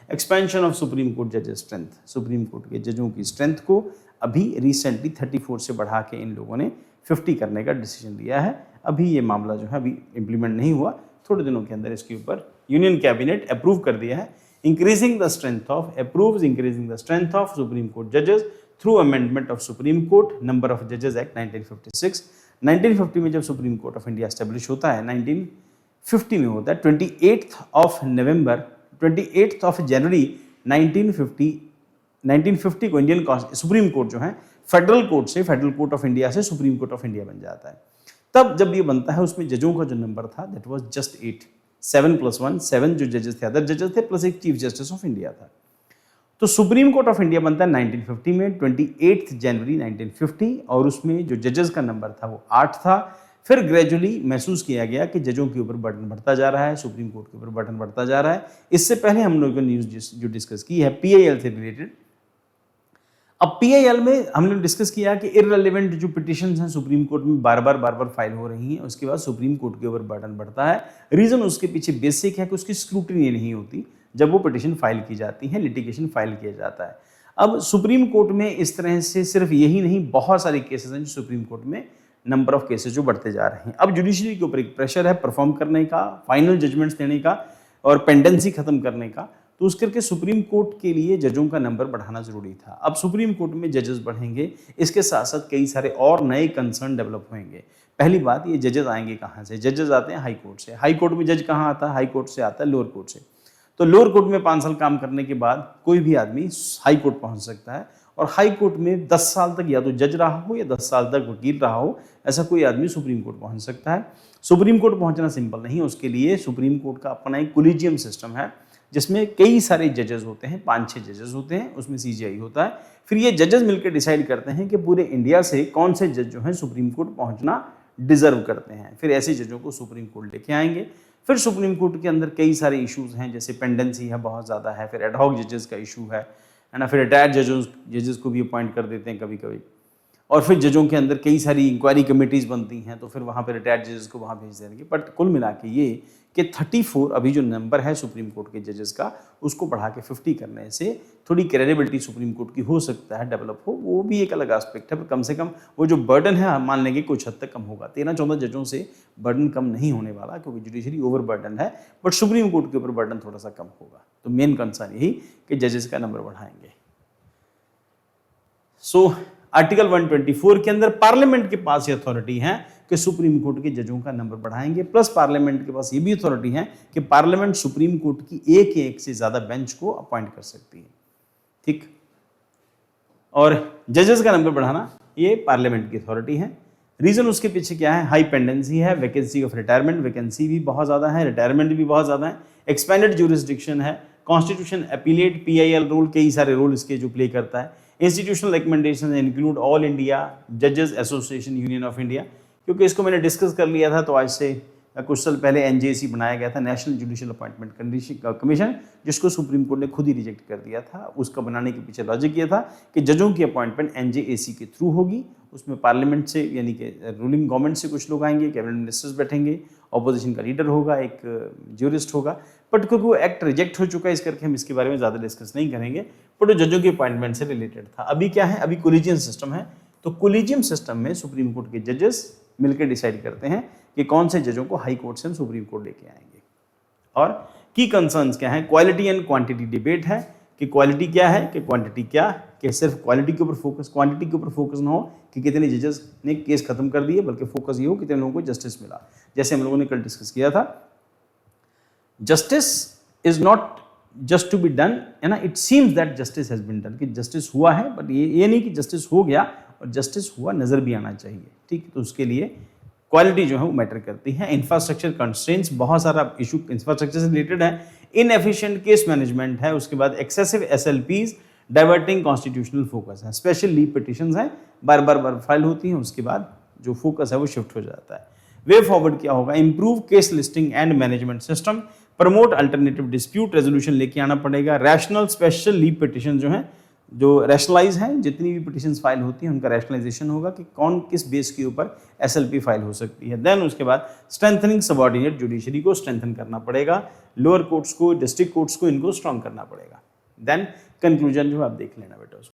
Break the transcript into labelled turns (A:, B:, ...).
A: Expansion of supreme court जजेस strength, supreme court के जजों की स्ट्रेंथ को अभी रिसेंटली 34 से बढ़ा के इन लोगों ने 50 करने का डिसीजन लिया है। अभी ये मामला जो है अभी इम्प्लीमेंट नहीं हुआ, थोड़े दिनों के अंदर इसके ऊपर यूनियन कैबिनेट अप्रूव कर दिया है। Increasing the strength of supreme court जजेस through amendment of supreme court number of जजेस एक्ट 1956। 1950 में जब supreme court of India establish होता है, 1950 में होता है, 28 ऑफ जनवरी 1950 को इंडियन सुप्रीम कोर्ट जो है फेडरल कोर्ट ऑफ इंडिया से सुप्रीम कोर्ट ऑफ इंडिया बन जाता है। तब जब ये बनता है उसमें जजों का जो नंबर था दैट वाज जस्ट 8, 7 + 1, 7 जो जजेस थे, अदर जजेस थे, प्लस एक चीफ जस्टिस ऑफ इंडिया था। तो सुप्रीम कोर्ट ऑफ इंडिया बनता है 1950 में, 28 जनवरी 1950, और उसमें जो जजेस का नंबर था वो 8 था। फिर ग्रेजुअली महसूस किया गया कि जजों के ऊपर बर्डन बढ़ता जा रहा है, सुप्रीम कोर्ट के ऊपर बर्डन बढ़ता जा रहा है। इससे पहले हम लोगों ने न्यूज जो डिस्कस की है PIL से रिलेटेड। अब PIL में हमने डिस्कस किया कि इररिलेवेंट जो पिटिशंस हैं सुप्रीम कोर्ट में बार बार फाइल हो रही हैं, उसके बाद सुप्रीम कोर्ट के ऊपर बर्डन बढ़ता है। रीजन उसके पीछे बेसिक है कि उसकी स्क्रूटनी नहीं होती जब वो पिटिशन फाइल की जाती है, लिटिगेशन फाइल किया जाता है। अब सुप्रीम कोर्ट में इस तरह से सिर्फ यही नहीं, बहुत सारे केसेस हैं जो सुप्रीम कोर्ट में नंबर ऑफ केसेस जो बढ़ते जा रहे हैं। अब जुडिशरी के ऊपर एक प्रेशर है परफॉर्म करने का, फाइनल जजमेंट्स देने का और पेंडेंसी खत्म करने का, तो उस करके सुप्रीम कोर्ट के लिए जजों का नंबर बढ़ाना जरूरी था। अब सुप्रीम कोर्ट में जजेस बढ़ेंगे, इसके साथ साथ कई सारे और नए कंसर्न डेवलप होंगे। पहली बात, ये जजेस आएंगे कहाँ से? जजेस आते हैं हाई कोर्ट से। हाई कोर्ट में जज कहाँ आता है? हाई कोर्ट से आता है लोअर कोर्ट से। तो लोअर कोर्ट में 5 साल काम करने के बाद कोई भी आदमी हाई कोर्ट पहुंच सकता है, और हाई कोर्ट में 10 साल तक या तो जज रहा हो या 10 साल तक वकील रहा हो, ऐसा कोई आदमी सुप्रीम कोर्ट पहुंच सकता है। सुप्रीम कोर्ट पहुंचना सिंपल नहीं, उसके लिए सुप्रीम कोर्ट का अपना एक कोलिजियम सिस्टम है जिसमें कई सारे जजेस होते हैं, 5-6 जजेस होते हैं, उसमें CJI होता है। फिर ये जजेस मिलकर डिसाइड करते हैं कि पूरे इंडिया से कौन से जज जो हैं सुप्रीम कोर्ट पहुंचना डिजर्व करते हैं। फिर ऐसे जजों को सुप्रीम कोर्ट लेके आएंगे। फिर सुप्रीम कोर्ट के अंदर कई सारे इश्यूज हैं, जैसे पेंडेंसी है बहुत ज़्यादा है, फिर एडहॉक जजेस का इशू है ना, फिर रिटायर्ड जजेस को भी अपॉइंट कर देते हैं कभी कभी, और फिर जजों के अंदर कई सारी इंक्वायरी कमेटीज बनती हैं, तो फिर वहाँ पे रिटायर्ड जजेस को वहाँ भेज देंगे। बट कुल मिला के ये कि 34 अभी जो नंबर है सुप्रीम कोर्ट के जजेस का, उसको बढ़ा के 50 करने से थोड़ी क्रेडिबिलिटी सुप्रीम कोर्ट की हो सकता है डेवलप हो, वो भी एक अलग एस्पेक्ट है। पर कम से कम वो जो बर्डन है मान लेंगे कुछ हद तक कम होगा। 13-14 जजों से बर्डन कम नहीं होने वाला, क्योंकि जुडिशरी ओवर बर्डन है, बट सुप्रीम कोर्ट के ऊपर बर्डन थोड़ा सा कम होगा। तो मेन कंसर्न यही कि जजेस का नंबर बढ़ाएंगे। सो आर्टिकल 124 के अंदर पार्लियामेंट के पास ये अथॉरिटी है कि सुप्रीम कोर्ट के जजों का नंबर बढ़ाएंगे, प्लस पार्लियामेंट के पास ये भी अथॉरिटी है कि पार्लियामेंट सुप्रीम कोर्ट की एक से ज्यादा बेंच को अपॉइंट कर सकती है। ठीक, और जजेस का नंबर बढ़ाना ये पार्लियामेंट की अथॉरिटी है। रीजन उसके पीछे क्या है? हाई पेंडेंसी है, वैकेंसी ऑफ रिटायरमेंट, वैकेंसी भी बहुत ज्यादा है, रिटायरमेंट भी बहुत ज्यादा है, एक्सपेंडेड ज्यूरिसडिक्शन है, कॉन्स्टिट्यूशन अपीलेट PIL रोल, कई सारे रोल इसके जो प्ले करता है। Institutional recommendation include all India जजेस एसोसिएशन यूनियन ऑफ इंडिया, क्योंकि इसको मैंने डिस्कस कर लिया था, तो आज से कुछ साल पहले NJC बनाया गया था, नेशनल जुडिशियल अपॉइंटमेंट कमीशन, जिसको सुप्रीम कोर्ट ने खुद ही रिजेक्ट कर दिया था। उसका बनाने के पीछे लॉजिक ये था कि जजों की अपॉइंटमेंट NJAC के थ्रू होगी, उसमें पार्लियामेंट से यानी कि रूलिंग गवर्नमेंट से कुछ लोग आएंगे, कैबिनेट मिनिस्टर्स बैठेंगे, ऑपोजिशन का लीडर होगा, एक ज्यूरिस्ट होगा। बट क्योंकि वो एक्ट रिजेक्ट हो चुका है, इस करके हम इसके बारे में ज़्यादा डिस्कस नहीं करेंगे, बट वो जजों की अपॉइंटमेंट से रिलेटेड था। अभी क्या है? अभी कोलिजियम सिस्टम है, तो कोलिजियम सिस्टम में सुप्रीम कोर्ट के जजेस मिलकर डिसाइड करते हैं कि कौन से जजों को हाई कोर्ट से हम सुप्रीम कोर्ट लेके आएंगे। और की कंसर्न्स क्या है? क्वालिटी एंड क्वांटिटी डिबेट है कि क्वालिटी क्या है कि क्वांटिटी क्या, कि सिर्फ क्वालिटी के ऊपर फोकस, क्वांटिटी के ऊपर फोकस ना हो कि कितने जजेस ने केस खत्म कर दिए, बल्कि फोकस ये हो कितने लोगों को जस्टिस मिला। जैसे हम लोगों ने कल डिस्कस किया था, justice is not just to be done, है ना, it seems that justice has been done, कि जस्टिस हुआ है, बट ये नहीं कि जस्टिस हो गया, और जस्टिस हुआ नजर भी आना चाहिए। ठीक, तो उसके लिए क्वालिटी जो है वो मैटर करती है। इंफ्रास्ट्रक्चर कंस्ट्रेंट्स, बहुत सारा इशू इंफ्रास्ट्रक्चर से रिलेटेड है। इनएफिशिएंट केस मैनेजमेंट है, उसके बाद excessive SLPs, diverting constitutional focus है, स्पेशल लीव पिटिशंस हैं, बार फाइल होती हैं, उसके बाद जो फोकस है वो शिफ्ट हो जाता है। वे फॉरवर्ड क्या होगा? Improve case listing and management system, promote alternative dispute resolution लेके आना पड़ेगा। रैशनल स्पेशल लीव पिटिशन जो है जो रैशनलाइज हैं, जितनी भी पिटिशंस फाइल होती हैं उनका रैशनलाइजेशन होगा कि कौन किस बेस के ऊपर एसएलपी फाइल हो सकती है। देन उसके बाद स्ट्रेंथनिंग सबऑर्डिनेट जुडिशरी को स्ट्रेंथन करना पड़ेगा, लोअर कोर्ट्स को, डिस्ट्रिक्ट कोर्ट्स को, इनको स्ट्रांग करना पड़ेगा। देन कंक्लूजन जो आप देख लेना बेटा उसको।